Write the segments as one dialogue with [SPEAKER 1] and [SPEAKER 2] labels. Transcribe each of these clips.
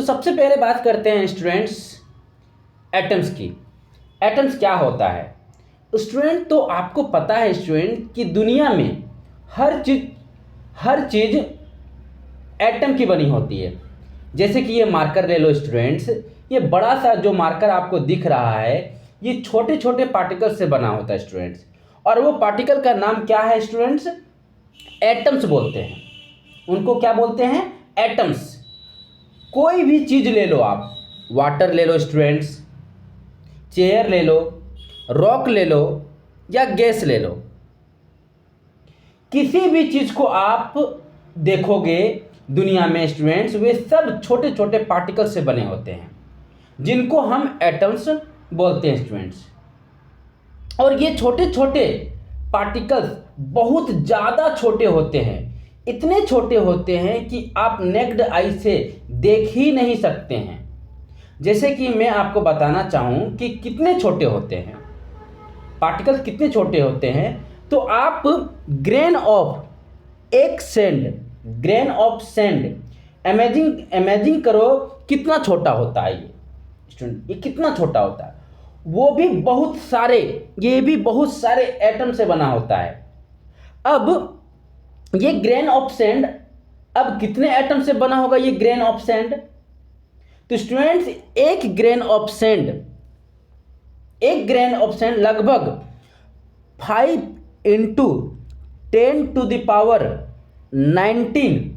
[SPEAKER 1] सबसे पहले बात करते हैं स्टूडेंट्स एटम्स की। एटम्स क्या होता है स्टूडेंट? तो आपको पता है स्टूडेंट कि दुनिया में हर चीज़ एटम की बनी होती है। जैसे कि ये मार्कर ले लो स्टूडेंट्स, ये बड़ा सा जो मार्कर आपको दिख रहा है ये छोटे छोटे पार्टिकल से बना होता है स्टूडेंट्स, और वो पार्टिकल का नाम क्या है स्टूडेंट्स? एटम्स बोलते हैं। उनको क्या बोलते हैं? एटम्स। कोई भी चीज़ ले लो आप, वाटर ले लो स्टूडेंट्स, चेयर ले लो, रॉक ले लो या गैस ले लो, किसी भी चीज़ को आप देखोगे दुनिया में स्टूडेंट्स, वे सब छोटे छोटे पार्टिकल से बने होते हैं जिनको हम एटम्स बोलते हैं स्टूडेंट्स। और ये छोटे छोटे पार्टिकल्स बहुत ज़्यादा छोटे होते हैं, इतने छोटे होते हैं कि आप नेक्ड आई से देख ही नहीं सकते हैं। जैसे कि मैं आपको बताना चाहूँ कि कितने छोटे होते हैं पार्टिकल्स, कितने छोटे होते हैं, तो आप ग्रेन ऑफ सैंड इमेजिन करो कितना छोटा होता है ये स्टूडेंट, ये कितना छोटा होता है। वो भी बहुत सारे, ये भी बहुत सारे एटम से बना होता है। अब ये ग्रेन ऑफ सैंड, अब कितने एटम से बना होगा ये ग्रेन ऑफ सैंड? तो स्टूडेंट्स एक ग्रेन ऑफ सैंड लगभग 5 × 10⁻19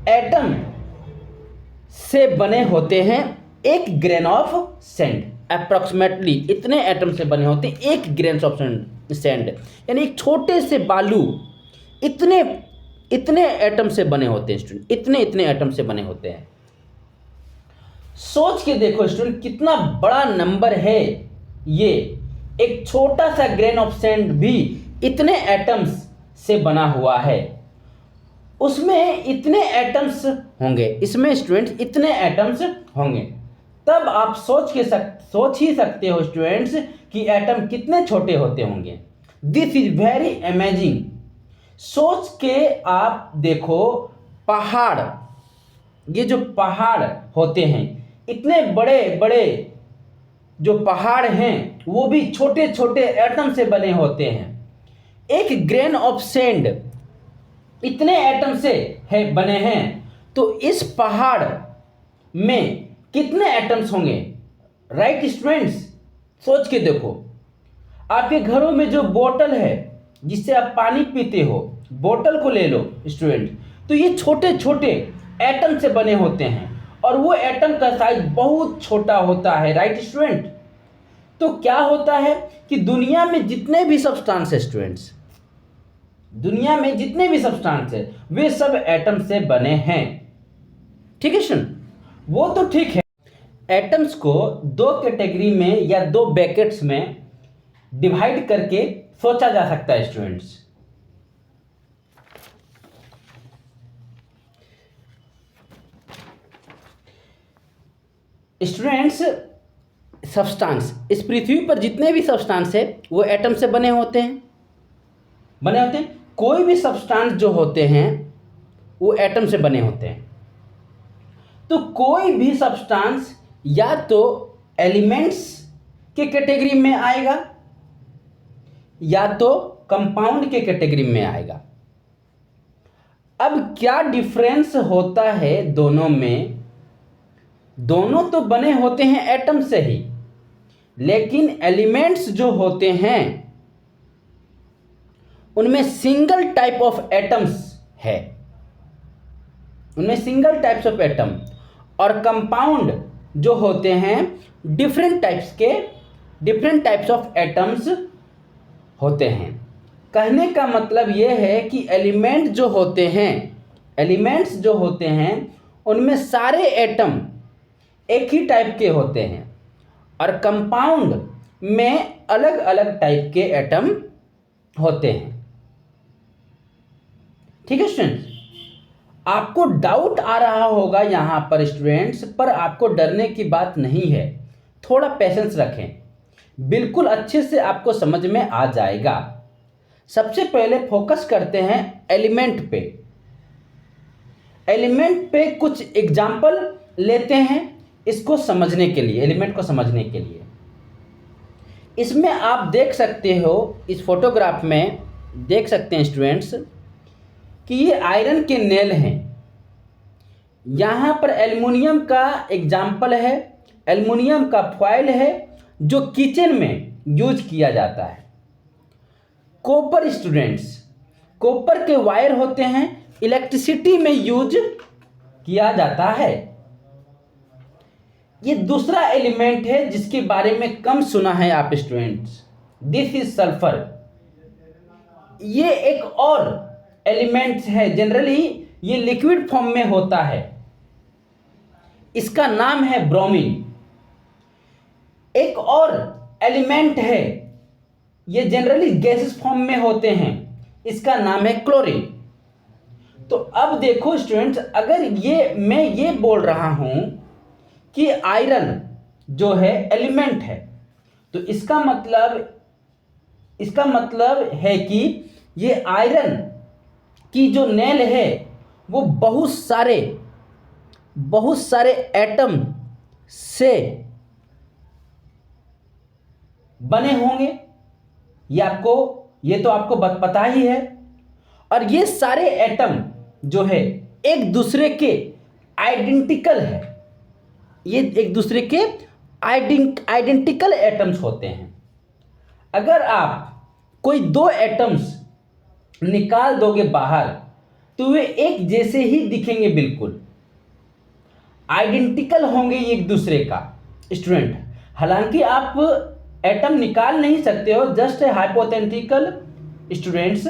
[SPEAKER 1] एटम से बने होते हैं। एक ग्रेन ऑफ सैंड अप्रॉक्सीमेटली इतने एटम से बने होते हैं एक ग्रेन ऑफ सैंड, यानी एक छोटे से बालू इतने एटम से बने होते हैं स्टूडेंट, इतने एटम से बने होते हैं। सोच के देखो स्टूडेंट कितना बड़ा नंबर है ये। एक छोटा सा ग्रेन ऑफ सैंड भी इतने एटम्स से बना हुआ है, उसमें इतने एटम्स होंगे, इसमें स्टूडेंट्स इतने एटम्स होंगे। तब आप सोच ही सकते हो स्टूडेंट्स कि एटम कितने छोटे होते होंगे। This is very amazing. सोच के आप देखो पहाड़, ये जो पहाड़ होते हैं, इतने बड़े बड़े जो पहाड़ हैं वो भी छोटे छोटे एटम से बने होते हैं। एक ग्रेन ऑफ सैंड इतने एटम से बने हैं, तो इस पहाड़ में कितने एटम्स होंगे? राइट स्टूडेंट्स, सोच के देखो। आपके घरों में जो बोतल है जिससे आप पानी पीते हो, बोतल को ले लो स्टूडेंट, तो ये छोटे छोटे एटम से बने होते हैं और वो एटम का साइज बहुत छोटा होता है। राइट स्टूडेंट, तो क्या होता है कि दुनिया में जितने भी सब्सटेंस है स्टूडेंट्स, दुनिया में जितने भी सब्सटेंस है वे सब एटम से बने हैं। ठीक है स्टूडेंट, वो तो ठीक है। एटम्स को दो कैटेगरी में या दो ब्रैकेट्स में डिवाइड करके सोचा जा सकता है स्टूडेंट्स। स्टूडेंट्स सब्सटेंस, इस पृथ्वी पर जितने भी सब्सटेंस है वो एटम से बने होते हैं। कोई भी सब्सटेंस जो होते हैं वो एटम से बने होते हैं। तो कोई भी सब्सटेंस या तो एलिमेंट्स के कैटेगरी में आएगा या तो कंपाउंड के कैटेगरी में आएगा। अब क्या डिफरेंस होता है दोनों में? दोनों तो बने होते हैं एटम से ही, लेकिन एलिमेंट्स जो होते हैं उनमें सिंगल टाइप ऑफ एटम्स है, उनमें सिंगल टाइप्स ऑफ एटम, और कंपाउंड जो होते हैं डिफरेंट टाइप्स ऑफ एटम्स होते हैं। कहने का मतलब यह है कि एलिमेंट्स जो होते हैं उनमें सारे एटम एक ही टाइप के होते हैं और कंपाउंड में अलग अलग टाइप के एटम होते हैं। ठीक है स्टूडेंट्स, आपको डाउट आ रहा होगा यहाँ पर स्टूडेंट्स, पर आपको डरने की बात नहीं है। थोड़ा पेशेंस रखें, बिल्कुल अच्छे से आपको समझ में आ जाएगा। सबसे पहले फोकस करते हैं एलिमेंट पे। एलिमेंट पे कुछ एग्जाम्पल लेते हैं इसको समझने के लिए, एलिमेंट को समझने के लिए। इसमें आप देख सकते हो, इस फोटोग्राफ में देख सकते हैं स्टूडेंट्स कि ये आयरन के नेल हैं। यहाँ पर एल्युमिनियम का एग्जाम्पल है, एल्युमिनियम का फॉयल है जो किचन में यूज किया जाता है। कॉपर स्टूडेंट्स, कॉपर के वायर होते हैं, इलेक्ट्रिसिटी में यूज किया जाता है। ये दूसरा एलिमेंट है जिसके बारे में कम सुना है आप स्टूडेंट्स, दिस इज सल्फर। ये एक और एलिमेंट है, जनरली ये लिक्विड फॉर्म में होता है, इसका नाम है ब्रोमीन। एक और एलिमेंट है, ये जनरली गैसेस फॉर्म में होते हैं, इसका नाम है क्लोरीन। तो अब देखो स्टूडेंट्स, अगर ये मैं ये बोल रहा हूं कि आयरन जो है एलिमेंट है, तो इसका मतलब है कि ये आयरन की जो नेल है वो बहुत सारे एटम से बने होंगे। ये तो आपको पता ही है। और ये सारे एटम जो है एक दूसरे के आइडेंटिकल है, ये एक दूसरे के आइडेंटिकल एटम्स होते हैं। अगर आप कोई दो एटम्स निकाल दोगे बाहर तो वे एक जैसे ही दिखेंगे, बिल्कुल आइडेंटिकल होंगे एक दूसरे का स्टूडेंट। हालांकि आप एटम निकाल नहीं सकते हो, जस्ट हाइपोथेटिकल स्टूडेंट्स।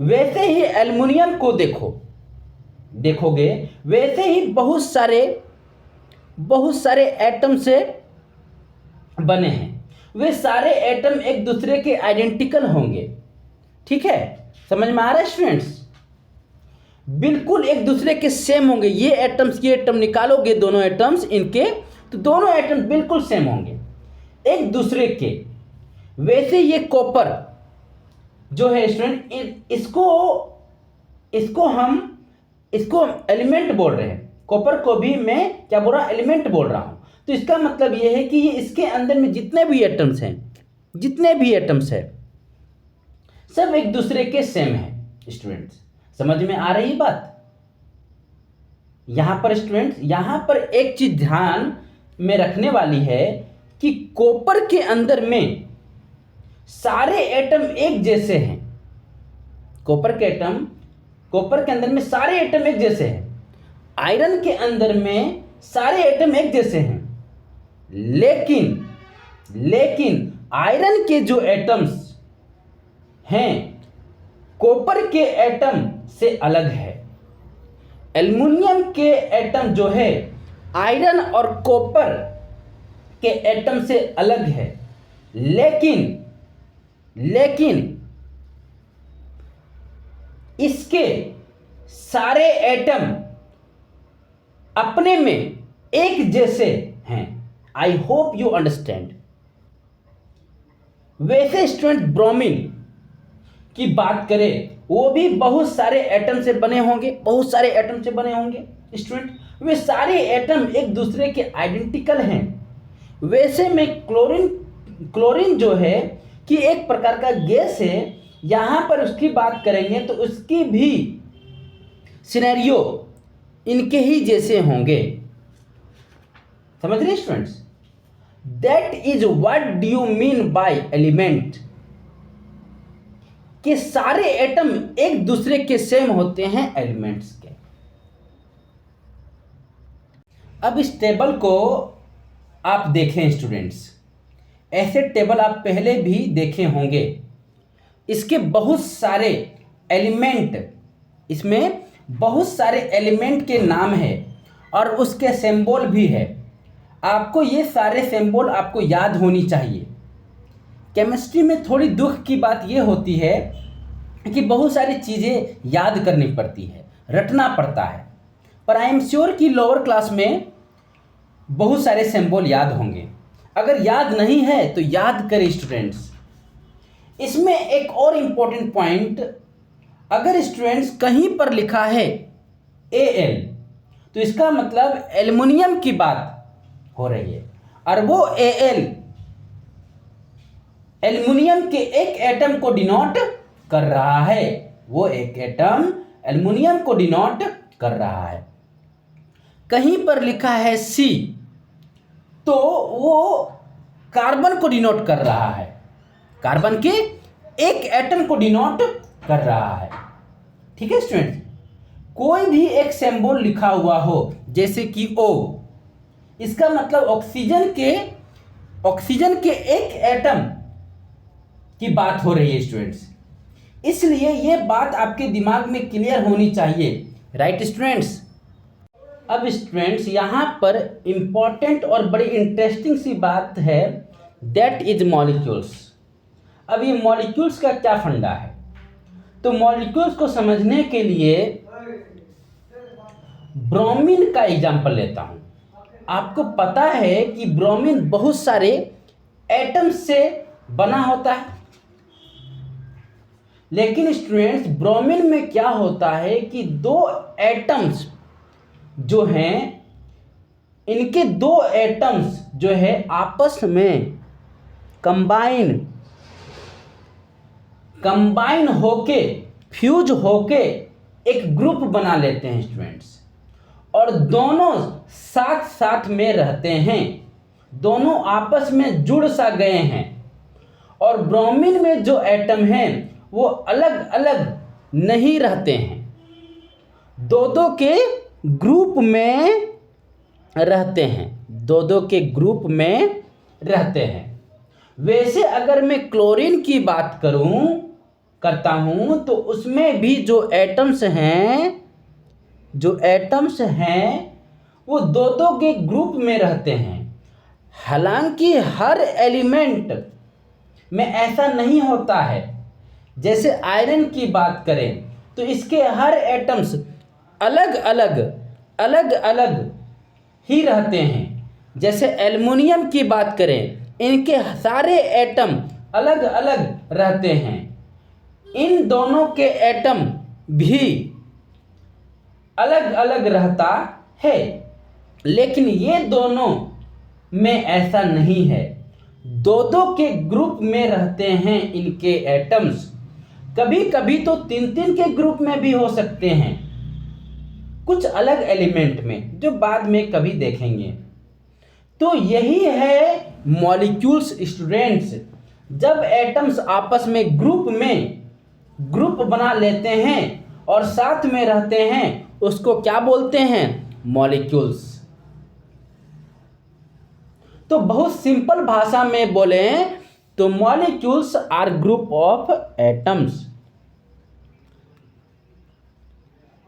[SPEAKER 1] वैसे ही एल्युमिनियम को देखोगे वैसे ही बहुत सारे एटम से बने हैं। वे सारे एटम एक दूसरे के आइडेंटिकल होंगे, ठीक है, समझ में आ रहा है स्टूडेंट्स? बिल्कुल एक दूसरे के सेम होंगे। ये एटम निकालोगे दोनों एटम्स इनके, तो दोनों एटम बिल्कुल सेम होंगे एक दूसरे के। वैसे ये कॉपर जो है स्टूडेंट, इसको एलिमेंट बोल रहे हैं। कॉपर को भी मैं क्या बोल रहा हूं, एलिमेंट बोल रहा हूं। तो इसका मतलब ये है कि ये इसके अंदर में जितने भी एटम्स हैं सब एक दूसरे के सेम है स्टूडेंट्स। समझ में आ रही बात? यहां पर स्टूडेंट्स, यहां पर एक चीज ध्यान में रखने वाली है कि कॉपर के अंदर में सारे एटम एक जैसे हैं। कॉपर के अंदर में सारे एटम एक जैसे हैं। आयरन के अंदर में सारे एटम एक जैसे हैं, लेकिन आयरन के जो एटम्स हैं कॉपर के एटम से अलग है। एल्युमिनियम के एटम जो है आयरन और कॉपर के एटम से अलग है, लेकिन इसके सारे एटम अपने में एक जैसे हैं। I hope you understand. वैसे स्टूडेंट ब्रोमीन की बात करें, वो भी बहुत सारे एटम से बने होंगे स्टूडेंट। वे सारे एटम एक दूसरे के आइडेंटिकल हैं। वैसे में क्लोरीन जो है कि एक प्रकार का गैस है, यहां पर उसकी बात करेंगे तो उसकी भी सिनेरियो इनके ही जैसे होंगे। समझ रहे students? That is what do you mean by element, कि सारे एटम एक दूसरे के सेम होते हैं एलिमेंट्स के। अब इस टेबल को आप देखें स्टूडेंट्स, ऐसे टेबल आप पहले भी देखे होंगे। इसके बहुत सारे एलिमेंट, इसमें बहुत सारे एलिमेंट के नाम है और उसके सिंबल भी है। आपको ये सारे सिंबल आपको याद होनी चाहिए। केमिस्ट्री में थोड़ी दुख की बात ये होती है कि बहुत सारी चीज़ें याद करनी पड़ती है, रटना पड़ता है, पर आई एम श्योर कि लोअर क्लास में बहुत सारे सिंबल याद होंगे। अगर याद नहीं है तो याद करें स्टूडेंट्स। इसमें एक और इम्पोर्टेंट पॉइंट, अगर स्टूडेंट्स कहीं पर लिखा है Al, तो इसका मतलब एल्युमिनियम की बात हो रही है और वो Al एल्युमिनियम के एक एटम को डिनोट कर रहा है, वो एक एटम एल्युमिनियम को डिनोट कर रहा है। कहीं पर लिखा है C, तो वो कार्बन को डिनोट कर रहा है, कार्बन के एक एटम को डिनोट कर रहा है। ठीक है स्टूडेंट्स, कोई भी एक सिंबल लिखा हुआ हो जैसे कि O, इसका मतलब ऑक्सीजन के एक एटम की बात हो रही है स्टूडेंट्स, इसलिए ये बात आपके दिमाग में क्लियर होनी चाहिए। राइट स्टूडेंट्स, अब स्टूडेंट्स यहाँ पर इंपॉर्टेंट और बड़ी इंटरेस्टिंग सी बात है, दैट इज मॉलिक्यूल्स। अब ये मॉलिक्यूल्स का क्या फंडा है, तो मॉलिक्यूल्स को समझने के लिए ब्रोमीन का एग्जांपल लेता हूँ। आपको पता है कि ब्रोमीन बहुत सारे एटम्स से बना होता है, लेकिन स्टूडेंट्स ब्रोमीन में क्या होता है कि दो एटम्स जो हैं, इनके दो एटम्स जो है आपस में कंबाइन होके, फ्यूज होके एक ग्रुप बना लेते हैं स्टूडेंट्स, और दोनों साथ साथ में रहते हैं, दोनों आपस में जुड़ सा गए हैं। और ब्रोमीन में जो एटम हैं वो अलग अलग नहीं रहते हैं, दो दो के ग्रुप में रहते हैं, दो दो के ग्रुप में रहते हैं। वैसे अगर मैं क्लोरीन की बात करता हूं तो उसमें भी जो एटम्स हैं वो दो दो के ग्रुप में रहते हैं। हालांकि हर एलिमेंट में ऐसा नहीं होता है। जैसे आयरन की बात करें तो इसके हर एटम्स अलग अलग ही रहते हैं। जैसे एल्युमिनियम की बात करें, इनके सारे एटम अलग अलग रहते हैं, इन दोनों के एटम भी अलग अलग रहता है, लेकिन ये दोनों में ऐसा नहीं है, दो दो के ग्रुप में रहते हैं इनके एटम्स। कभी कभी तो तीन तीन के ग्रुप में भी हो सकते हैं कुछ अलग एलिमेंट में, जो बाद में कभी देखेंगे। तो यही है मॉलिक्यूल्स स्टूडेंट्स। जब एटम्स आपस में ग्रुप बना लेते हैं और साथ में रहते हैं, उसको क्या बोलते हैं? मॉलिक्यूल्स। तो बहुत सिंपल भाषा में बोले तो molecules are group of atoms.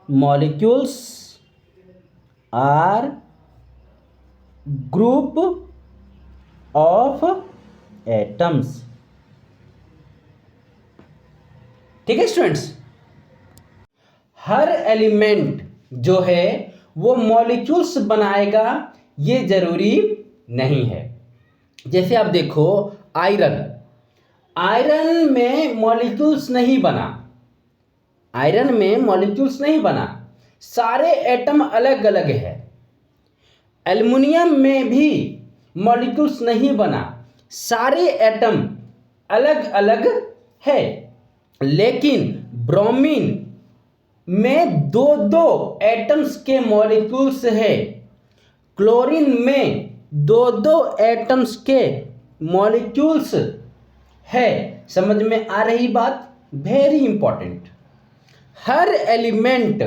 [SPEAKER 1] Molecules are group of atoms. ठीक है स्टूडेंट्स, हर एलिमेंट जो है वो मॉलिक्यूल्स बनाएगा ये जरूरी नहीं है। जैसे आप देखो आयरन में मॉलिक्यूल्स नहीं बना, सारे एटम अलग अलग है। एल्युमिनियम में भी मॉलिक्यूल्स नहीं बना, सारे एटम अलग अलग है। लेकिन ब्रोमीन में दो दो एटम्स के मॉलिक्यूल्स है, क्लोरीन में दो दो एटम्स के मॉलिक्यूल्स है। समझ में आ रही बात? Very important. हर एलिमेंट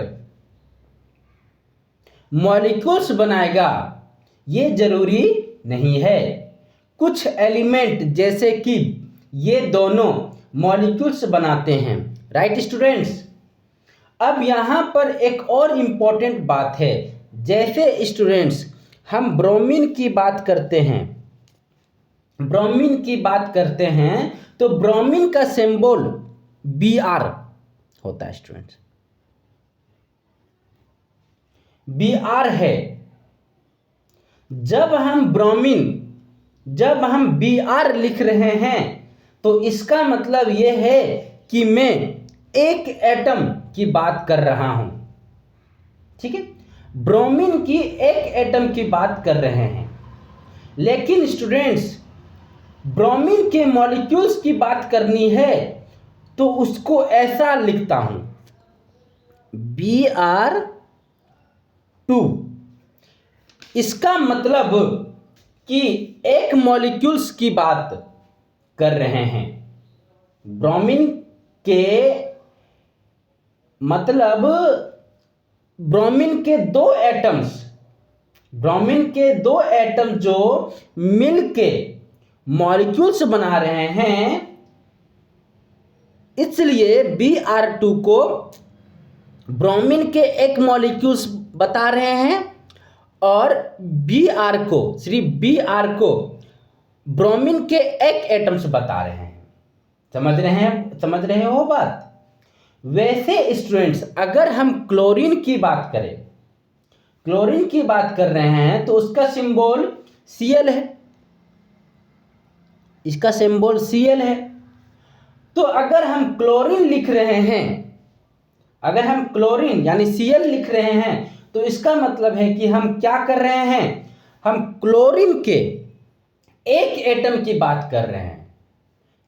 [SPEAKER 1] मॉलिक्यूल्स बनाएगा ये जरूरी नहीं है। कुछ एलिमेंट जैसे कि ये दोनों मॉलिक्यूल्स बनाते हैं। राइट स्टूडेंट्स, अब यहाँ पर एक और इम्पॉर्टेंट बात है। जैसे स्टूडेंट्स हम ब्रोमीन की बात करते हैं, तो ब्रोमीन का सिंबल Br होता है स्टूडेंट्स, Br है। जब हम Br लिख रहे हैं तो इसका मतलब यह है कि मैं एक एटम की बात कर रहा हूं। ठीक है, ब्रोमीन की एक एटम की बात कर रहे हैं, लेकिन स्टूडेंट्स ब्रोमीन के मॉलिक्यूल्स की बात करनी है तो उसको ऐसा लिखता हूं, Br2। इसका मतलब कि एक मॉलिक्यूल्स की बात कर रहे हैं। ब्रोमीन के मतलब ब्रोमीन के दो एटम जो मिलके मॉलिक्यूल्स बना रहे हैं, इसलिए Br2 को ब्रोमीन के एक मॉलिक्यूल्स बता रहे हैं और सिर्फ Br को ब्रोमीन के एक एटम्स बता रहे हैं। समझ रहे हो बात। वैसे स्टूडेंट्स अगर हम क्लोरीन की बात कर रहे हैं तो उसका सिंबल Cl है, इसका सिंबल Cl है। तो अगर हम क्लोरीन लिख रहे हैं, अगर हम क्लोरीन यानी Cl लिख रहे हैं तो इसका मतलब है कि हम क्या कर रहे हैं, हम क्लोरीन के एक एटम की बात कर रहे हैं।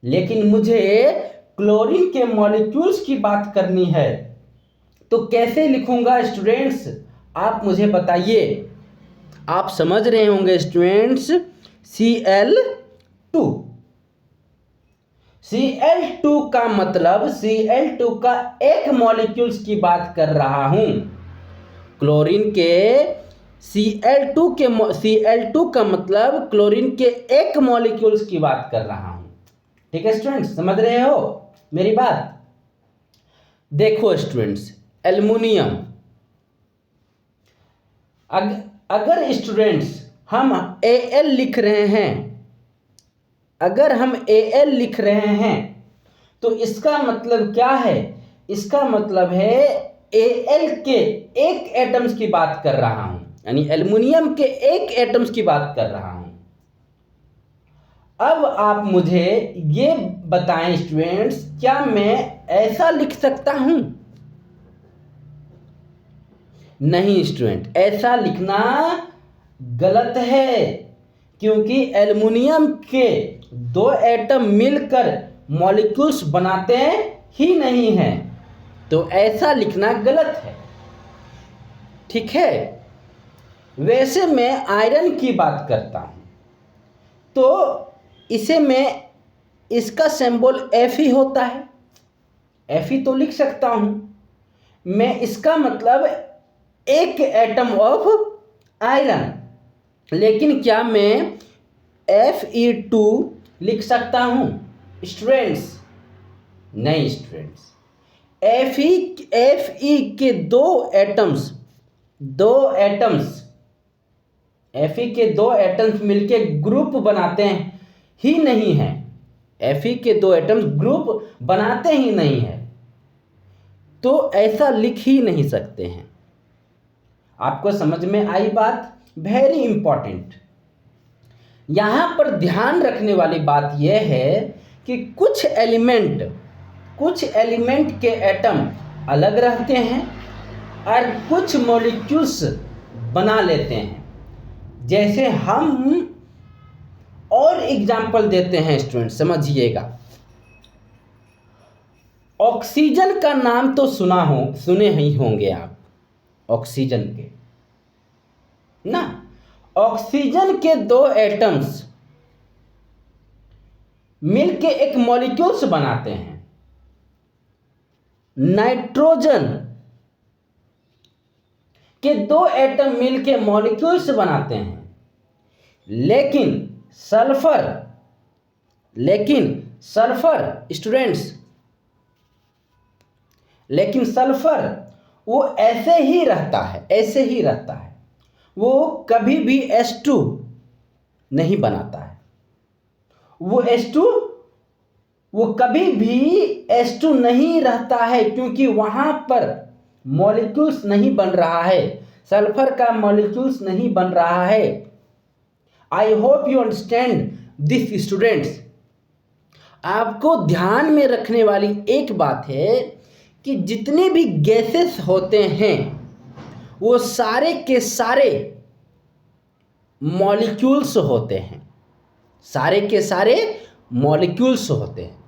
[SPEAKER 1] लेकिन मुझे क्लोरीन के मॉलिक्यूल्स की बात करनी है तो कैसे लिखूंगा स्टूडेंट्स, आप मुझे बताइए। आप समझ रहे होंगे स्टूडेंट्स, Cl2 का मतलब Cl2 का एक मॉलिक्यूल्स की बात कर रहा हूं। क्लोरीन के Cl2 का मतलब क्लोरीन के एक मॉलिक्यूल्स की बात कर रहा हूं। ठीक है स्टूडेंट्स, समझ रहे हो मेरी बात। देखो स्टूडेंट्स, एल्युमिनियम, अगर स्टूडेंट्स हम Al लिख रहे हैं, अगर हम Al लिख रहे हैं तो इसका मतलब क्या है, इसका मतलब है Al के एक एटम्स की बात कर रहा हूं, यानी एल्युमिनियम के एक एटम्स की बात कर रहा हूं। अब आप मुझे ये बताएं स्टूडेंट्स, क्या मैं ऐसा लिख सकता हूं? नहीं स्टूडेंट, ऐसा लिखना गलत है, क्योंकि एल्युमिनियम के दो एटम मिलकर मॉलिक्यूल्स बनाते ही नहीं हैं, तो ऐसा लिखना गलत है। ठीक है, वैसे मैं आयरन की बात करता हूं तो इसे इसका सिंबल Fe होता है, Fe तो लिख सकता हूं मैं, इसका मतलब एक एटम ऑफ आयरन। लेकिन क्या मैं Fe2 लिख सकता हूं स्टूडेंट्स? नहीं स्टूडेंट्स, Fe के दो एटम्स मिलके ग्रुप बनाते ही नहीं हैं। Fe के दो एटम्स ग्रुप बनाते ही नहीं हैं, तो ऐसा लिख ही नहीं सकते हैं। आपको समझ में आई बात? Very important. यहां पर ध्यान रखने वाली बात यह है कि कुछ एलिमेंट के एटम अलग रहते हैं और कुछ मॉलिक्यूल्स बना लेते हैं। जैसे हम और एग्जाम्पल देते हैं स्टूडेंट, समझिएगा। ऑक्सीजन का नाम तो सुने ही होंगे आप, ऑक्सीजन के ना। ऑक्सीजन के दो एटम्स मिलके एक मॉलिक्यूल्स बनाते हैं। नाइट्रोजन के दो एटम मिलके मॉलिक्यूल्स बनाते हैं। लेकिन सल्फर स्टूडेंट्स, लेकिन सल्फर वो ऐसे ही रहता है, वो कभी भी H2 नहीं बनाता है। वो कभी भी H2 नहीं रहता है, क्योंकि वहां पर मॉलिक्यूल्स नहीं बन रहा है, सल्फर का मॉलिक्यूल्स नहीं बन रहा है। I hope you understand this students. आपको ध्यान में रखने वाली एक बात है कि जितने भी गैसेस होते हैं वो सारे के सारे मॉलिक्यूल्स होते हैं, सारे के सारे मॉलिक्यूल्स होते हैं।